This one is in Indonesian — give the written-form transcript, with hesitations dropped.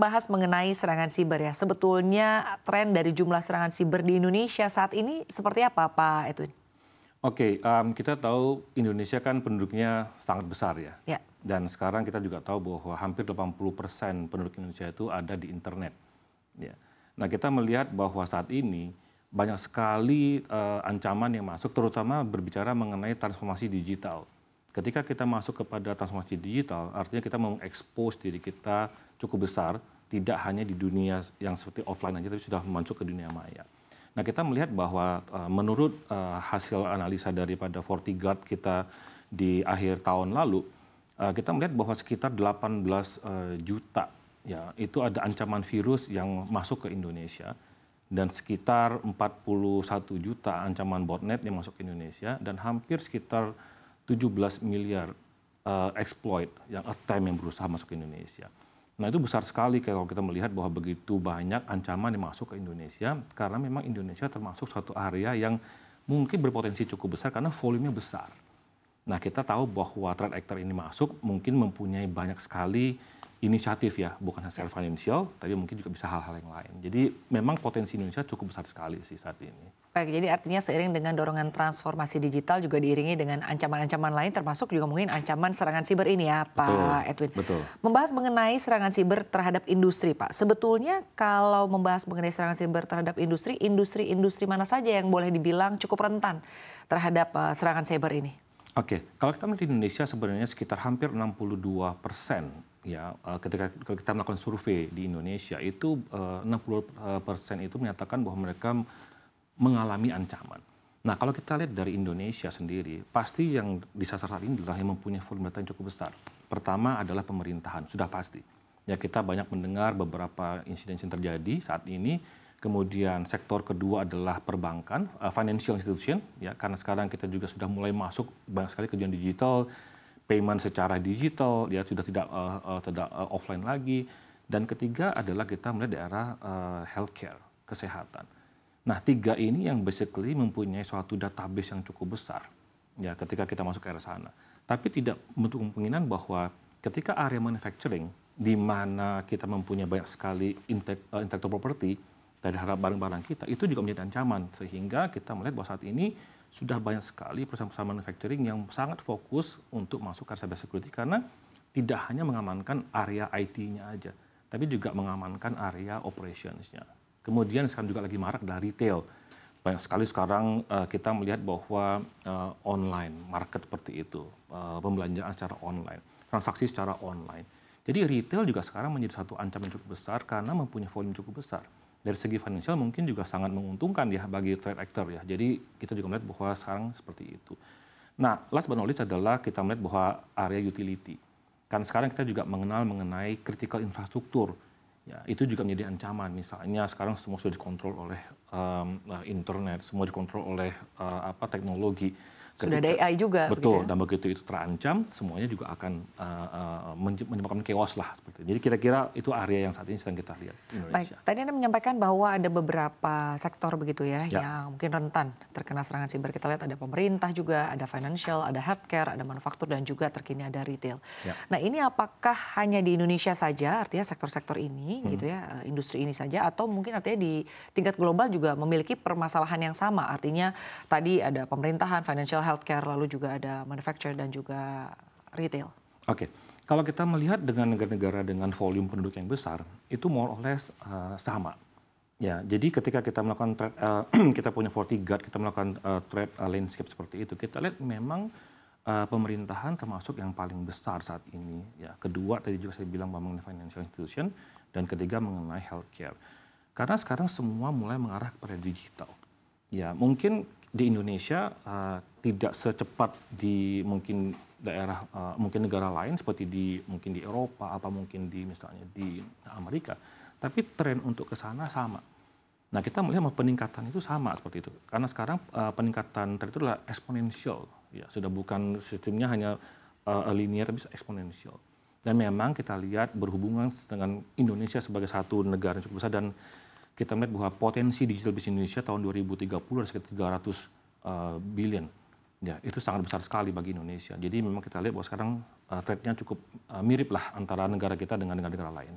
membahas mengenai serangan siber ya. Sebetulnya tren dari jumlah serangan siber di Indonesia saat ini seperti apa, Pak Edwin? Oke, kita tahu Indonesia kan penduduknya sangat besar ya. Ya. Dan sekarang kita juga tahu bahwa hampir 80% penduduk Indonesia itu ada di internet. Ya. Nah, kita melihat bahwa saat ini banyak sekali ancaman yang masuk, terutama berbicara mengenai transformasi digital. Ketika kita masuk kepada transformasi digital, artinya kita mengekspos diri kita cukup besar, tidak hanya di dunia yang seperti offline aja, tapi sudah masuk ke dunia maya. Nah, kita melihat bahwa menurut hasil analisa daripada FortiGuard kita di akhir tahun lalu, kita melihat bahwa sekitar 18 juta ya itu ada ancaman virus yang masuk ke Indonesia, dan sekitar 41 juta ancaman botnet yang masuk ke Indonesia, dan hampir sekitar 17 miliar exploit yang attempt yang berusaha masuk ke Indonesia. Nah, itu besar sekali kalau kita melihat bahwa begitu banyak ancaman yang masuk ke Indonesia, karena memang Indonesia termasuk suatu area yang mungkin berpotensi cukup besar karena volumenya besar. Nah, kita tahu bahwa threat actor ini masuk mungkin mempunyai banyak sekali inisiatif ya, bukan hasil financial, tapi mungkin juga bisa hal-hal yang lain. Jadi memang potensi Indonesia cukup besar sekali sih saat ini. Baik, jadi artinya seiring dengan dorongan transformasi digital juga diiringi dengan ancaman-ancaman lain, termasuk juga mungkin ancaman serangan siber ini ya, Pak Edwin. Betul. Membahas mengenai serangan siber terhadap industri, Pak. Sebetulnya kalau membahas mengenai serangan siber terhadap industri mana saja yang boleh dibilang cukup rentan terhadap serangan siber ini? Oke, kalau kita melihat di Indonesia sebenarnya sekitar hampir 62% ya, ketika kita melakukan survei di Indonesia itu 60% itu menyatakan bahwa mereka mengalami ancaman. Nah, kalau kita lihat dari Indonesia sendiri, pasti yang disasar saat ini adalah yang mempunyai volume data yang cukup besar. Pertama adalah pemerintahan, sudah pasti. Ya, kita banyak mendengar beberapa insiden yang terjadi saat ini. Kemudian sektor kedua adalah perbankan, financial institution, ya, karena sekarang kita juga sudah mulai masuk banyak sekali kegiatan digital, payment secara digital, ya sudah tidak offline lagi. Dan ketiga adalah kita melihat daerah healthcare, kesehatan. Nah, tiga ini yang basically mempunyai suatu database yang cukup besar, ya, ketika kita masuk ke arah sana. Tapi tidak menutup kemungkinan bahwa ketika area manufacturing, di mana kita mempunyai banyak sekali intellectual property, dari harap barang-barang kita, itu juga menjadi ancaman. Sehingga kita melihat bahwa saat ini sudah banyak sekali perusahaan-perusahaan manufacturing yang sangat fokus untuk masuk ke cyber security, karena tidak hanya mengamankan area IT-nya aja, tapi juga mengamankan area operations-nya. Kemudian sekarang juga lagi marak adalah retail. Banyak sekali sekarang kita melihat bahwa online, market seperti itu, pembelanjaan secara online, transaksi secara online. Jadi retail juga sekarang menjadi satu ancaman yang cukup besar karena mempunyai volume cukup besar. Dari segi financial mungkin juga sangat menguntungkan ya bagi trade actor ya. Jadi kita juga melihat bahwa sekarang seperti itu. Nah, last but not least adalah kita melihat bahwa area utility. Kan sekarang kita juga mengenal mengenai critical infrastruktur. Ya, itu juga menjadi ancaman. Misalnya sekarang semua sudah dikontrol oleh internet, semua dikontrol oleh teknologi. Sudah ada AI juga. Betul, begitu ya? dan begitu itu terancam, semuanya juga akan menyebabkan chaos lah. Seperti itu. Jadi kira-kira itu area yang saat ini sedang kita lihat di Indonesia. Baik, tadi Anda menyampaikan bahwa ada beberapa sektor begitu ya, yang mungkin rentan terkena serangan siber. Kita lihat ada pemerintah juga, ada financial, ada healthcare, ada manufaktur, dan juga terkini ada retail. Ya. Nah, ini apakah hanya di Indonesia saja, artinya sektor-sektor ini gitu ya, industri ini saja, atau mungkin artinya di tingkat global juga memiliki permasalahan yang sama? Artinya tadi ada pemerintahan, financial, healthcare, lalu juga ada manufacturer dan juga retail. Oke, kalau kita melihat dengan negara-negara dengan volume penduduk yang besar, itu more or less sama. Ya, jadi ketika kita melakukan kita punya FortiGuard, kita melakukan threat landscape seperti itu, kita lihat memang pemerintahan termasuk yang paling besar saat ini. Ya, kedua tadi juga saya bilang mengenai financial institution, dan ketiga mengenai healthcare. Karena sekarang semua mulai mengarah kepada digital. Ya, mungkin di Indonesia tidak secepat di mungkin daerah mungkin negara lain seperti mungkin di Eropa apa mungkin di misalnya di Amerika, tapi tren untuk ke sana sama. Nah, kita melihat peningkatan itu sama seperti itu karena sekarang peningkatan tren itu adalah eksponensial, ya, sudah bukan sistemnya hanya linear tapi eksponensial. Dan memang kita lihat berhubungan dengan Indonesia sebagai satu negara yang cukup besar, dan kita melihat bahwa potensi digital business Indonesia tahun 2030 ada sekitar 300 billion. Ya, itu sangat besar sekali bagi Indonesia. Jadi memang kita lihat bahwa sekarang trade-nya cukup mirip lah antara negara kita dengan negara-negara lain.